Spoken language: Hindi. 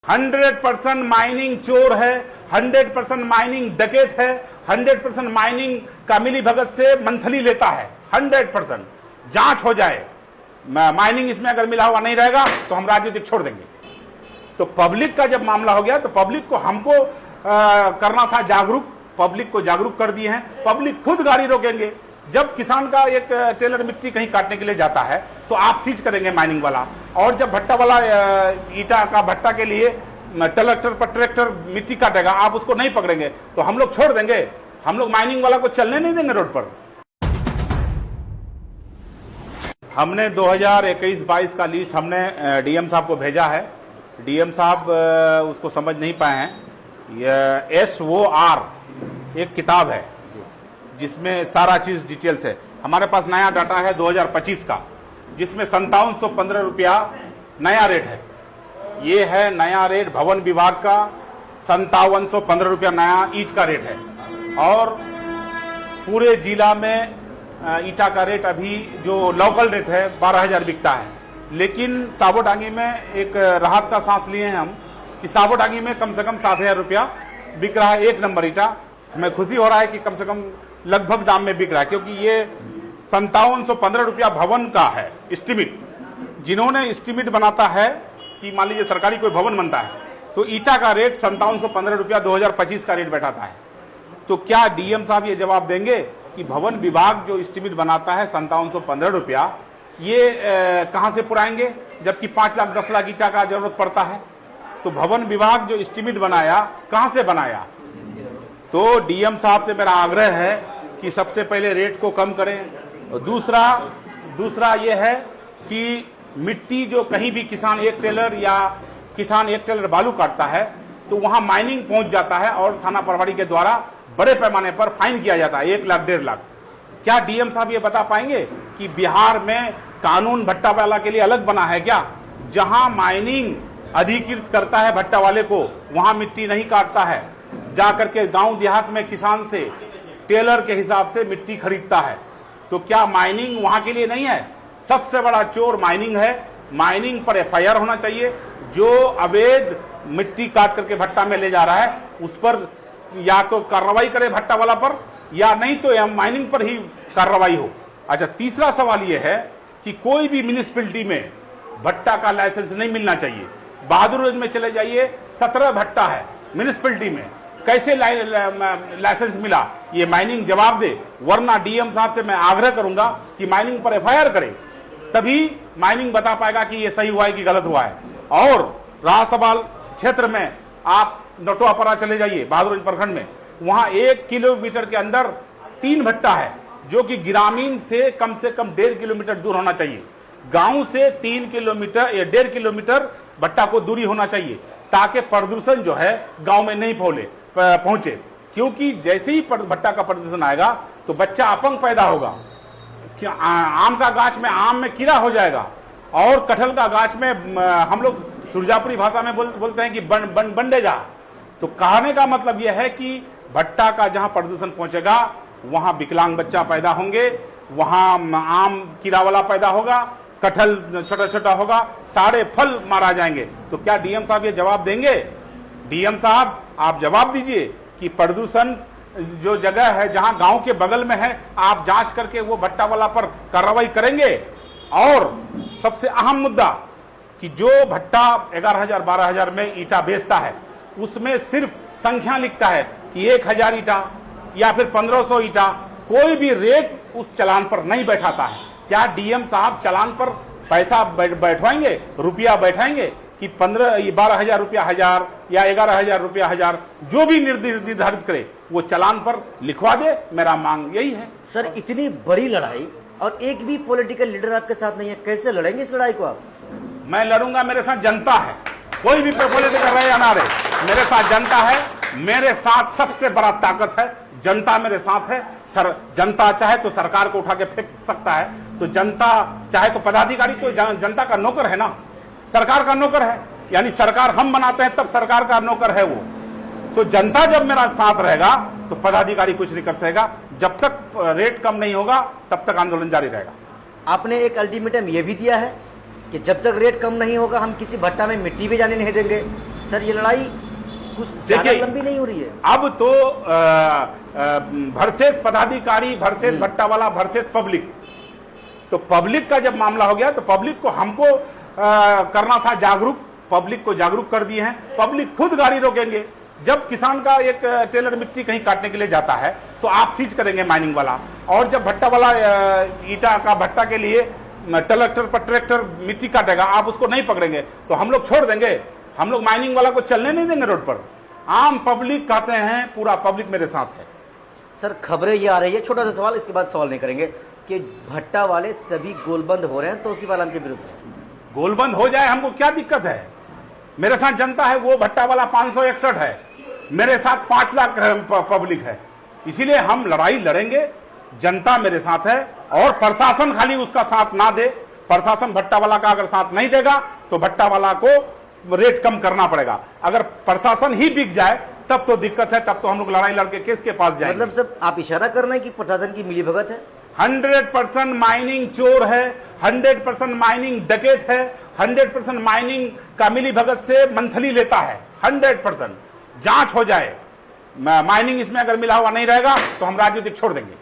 100% माइनिंग चोर है, 100% माइनिंग डकैत है, 100% माइनिंग का मिली भगत से मंथली लेता है। 100% जांच हो जाए, माइनिंग इसमें अगर मिला हुआ नहीं रहेगा तो हम राजनीतिक छोड़ देंगे। तो पब्लिक का जब मामला हो गया तो पब्लिक को हमको करना था जागरूक, पब्लिक को जागरूक कर दिए हैं। पब्लिक खुद गाड़ी रोकेंगे। जब किसान का एक टेलर मिट्टी कहीं काटने के लिए जाता है तो आप सीज करेंगे माइनिंग वाला, और जब भट्टा वाला ईटा का भट्टा के लिए ट्रैक्टर पर ट्रैक्टर मिट्टी काटेगा, आप उसको नहीं पकड़ेंगे तो हम लोग छोड़ देंगे। हम लोग माइनिंग वाला को चलने नहीं देंगे रोड पर। हमने 2021-22 का लिस्ट हमने डीएम साहब को भेजा है। डीएम साहब उसको समझ नहीं पाए हैं। यह SOR एक किताब है जिसमें सारा चीज डिटेल्स है। हमारे पास नया डाटा है 2025 का, जिसमें 5715 रुपया नया रेट है। ये है नया रेट भवन विभाग का, 5715 रुपया नया ईंट का रेट है। और पूरे जिला में ईटा का रेट अभी जो लोकल रेट है 12,000 बिकता है। लेकिन साबोडांगी में एक राहत का सांस लिए हैं हम कि साबोडांगी में कम से कम 7,000 रुपया बिक रहा है एक नंबर ईटा। हमें खुशी हो रहा है कि कम से कम लगभग दाम में बिक रहा है, क्योंकि ये 5715 रुपया भवन का है एस्टीमेट। जिन्होंने एस्टीमेट बनाता है कि मान लीजिए सरकारी कोई भवन बनता है तो ईटा का रेट 5715 रुपया 2025 का रेट बैठाता है। तो क्या डीएम साहब ये जवाब देंगे कि भवन विभाग जो एस्टीमेट बनाता है 5715 रुपया, ये कहाँ से पुराएंगे, जबकि 5 लाख 10 लाख ईटा का जरूरत पड़ता है। तो भवन विभाग जो एस्टीमेट बनाया कहाँ से बनाया? तो डीएम साहब से मेरा आग्रह है कि सबसे पहले रेट को कम करें। और दूसरा ये है कि मिट्टी जो कहीं भी किसान एक टेलर बालू काटता है तो वहाँ माइनिंग पहुँच जाता है और थाना प्रभारी के द्वारा बड़े पैमाने पर फाइन किया जाता है 1 लाख 1.5 लाख। क्या डीएम साहब ये बता पाएंगे कि बिहार में कानून भट्टा वाला के लिए अलग बना है क्या? जहाँ माइनिंग अधिकृत करता है भट्टा वाले को, वहाँ मिट्टी नहीं काटता है, जा करके गांव देहात में किसान से टेलर के हिसाब से मिट्टी खरीदता है। तो क्या माइनिंग वहां के लिए नहीं है? सबसे बड़ा चोर माइनिंग है। माइनिंग पर FIR होना चाहिए। जो अवैध मिट्टी काट करके भट्टा में ले जा रहा है उस पर या तो कार्रवाई करे भट्टा वाला पर, या नहीं तो माइनिंग पर ही कार्रवाई हो। अच्छा, तीसरा सवाल यह है कि कोई भी म्युनिसिपैलिटी में भट्टा का लाइसेंस नहीं मिलना चाहिए। बहादुरगंज में चले जाइए, 17 भट्टा है म्युनिसिपैलिटी में, कैसे लाइसेंस मिला? ये माइनिंग जवाब दे, वरना डीएम साहब से मैं आग्रह करूंगा कि माइनिंग पर FIR करे, तभी माइनिंग बता पाएगा कि ये सही हुआ है कि गलत हुआ है। और रहा सवाल क्षेत्र में, आप नटुआपरा चले जाइए बहादुरगंज प्रखंड में, वहां 1 किलोमीटर के अंदर 3 भट्टा है, जो कि ग्रामीण से कम 1.5 किलोमीटर दूर होना चाहिए। गांव से 3 किलोमीटर या 1.5 किलोमीटर भट्टा को दूरी होना चाहिए, ताकि प्रदूषण जो है गांव में नहीं पहुंचे। क्योंकि जैसे ही भट्टा का प्रदूषण आएगा तो बच्चा अपंग पैदा होगा। आम का गाछ में आम में कीड़ा हो जाएगा, और कटहल का गाछ में हम लोग सुरजापुरी भाषा में बोलते हैं कि बंडे जा। तो कहने का मतलब यह है कि भट्टा का जहां प्रदूषण पहुंचेगा वहां विकलांग बच्चा पैदा होंगे, वहां आम कीड़ा वाला पैदा होगा, कटहल छोटा छोटा होगा, सारे फल मारा जाएंगे। तो क्या डीएम साहब ये जवाब देंगे? डीएम साहब आप जवाब दीजिए कि प्रदूषण जो जगह है जहां गांव के बगल में है, आप जांच करके वो भट्टा वाला पर कार्रवाई करेंगे। और सबसे अहम मुद्दा कि जो भट्टा 11,000 12,000 में ईटा बेचता है, उसमें सिर्फ संख्या लिखता है कि 1,000 ईटा या फिर 1,500 ईटा, कोई भी रेट उस चालान पर नहीं बैठाता है। क्या डीएम साहब चालान पर पैसा बैठवाएंगे, रुपया बैठाएंगे कि 12,000 रुपया 1000 या 11,000 रुपया 1000, जो भी निर्धारित करे वो चालान पर लिखवा दे? मेरा मांग यही है। सर, इतनी बड़ी लड़ाई और एक भी पॉलिटिकल लीडर आपके साथ नहीं है, कैसे लड़ेंगे इस लड़ाई को आप? मैं लड़ूंगा, मेरे साथ जनता है। कोई भी पॉलिटिकल रहे या ना रहे, मेरे साथ जनता है। मेरे साथ सबसे बड़ा ताकत है जनता, मेरे साथ है। जनता चाहे तो सरकार को उठा के फेंक सकता है, तो जनता चाहे तो पदाधिकारी तो जनता का नौकर है ना, सरकार का नौकर है। यानी सरकार हम बनाते हैं तब सरकार का नौकर है वो। तो जनता जब मेरा साथ रहेगा तो पदाधिकारी कुछ नहीं कर सकेगा। जब तक रेट कम नहीं होगा तब तक आंदोलन जारी रहेगा। आपने एक अल्टीमेटम ये भी दिया है कि जब तक रेट कम नहीं होगा हम किसी भट्टा में मिट्टी भी जाने नहीं देंगे। सर ये लड़ाई कुछ ज्यादा देखिए, लंबी नहीं हो रही है। अब तो वर्सेस पदाधिकारी, वर्सेस भट्टावाला, वर्सेस पब्लिक। तो पब्लिक का जब मामला हो गया तो पब्लिक को हमको करना था जागरूक, पब्लिक को जागरूक कर दिए हैं। पब्लिक खुद गाड़ी रोकेंगे। जब किसान का एक टेलर मिट्टी कहीं काटने के लिए जाता है तो आप सीज करेंगे माइनिंग वाला, और जब भट्टा वाला ईटा का भट्टा के लिए ट्रैक्टर पर ट्रैक्टर मिट्टी काटेगा, आप उसको नहीं पकड़ेंगे तो हम लोग छोड़ देंगे। हम लोग माइनिंग वाला को चलने नहीं देंगे रोड पर। आम पब्लिक कहते हैं, पूरा पब्लिक मेरे साथ है। सर खबरें ये आ रही है, छोटा सा सवाल, इसके बाद सवाल नहीं करेंगे, कि भट्टा वाले सभी गोलबंद हो रहे हैं तौसीफ आलम के विरुद्ध। गोलबंद हो जाए, हमको क्या दिक्कत है? मेरे साथ जनता है, वो भट्टा वाला 561 है, मेरे साथ 5 लाख पब्लिक है। इसीलिए हम लड़ाई लड़ेंगे, जनता मेरे साथ है। और प्रशासन खाली उसका साथ ना दे, प्रशासन भट्टा वाला का अगर साथ नहीं देगा तो भट्टा वाला को रेट कम करना पड़ेगा। अगर प्रशासन ही बिक जाए तब तो दिक्कत है, तब तो हम लोग लड़ाई लड़के केस के पास जाएंगे। मतलब सब आप इशारा कर रहे हैं कि प्रशासन की मिलीभगत है? 100% माइनिंग चोर है, 100% माइनिंग डकैत है, 100% माइनिंग का मिलीभगत से मंथली लेता है। 100% जांच हो जाए, माइनिंग इसमें अगर मिला हुआ नहीं रहेगा तो हम राजनीतिक छोड़ देंगे।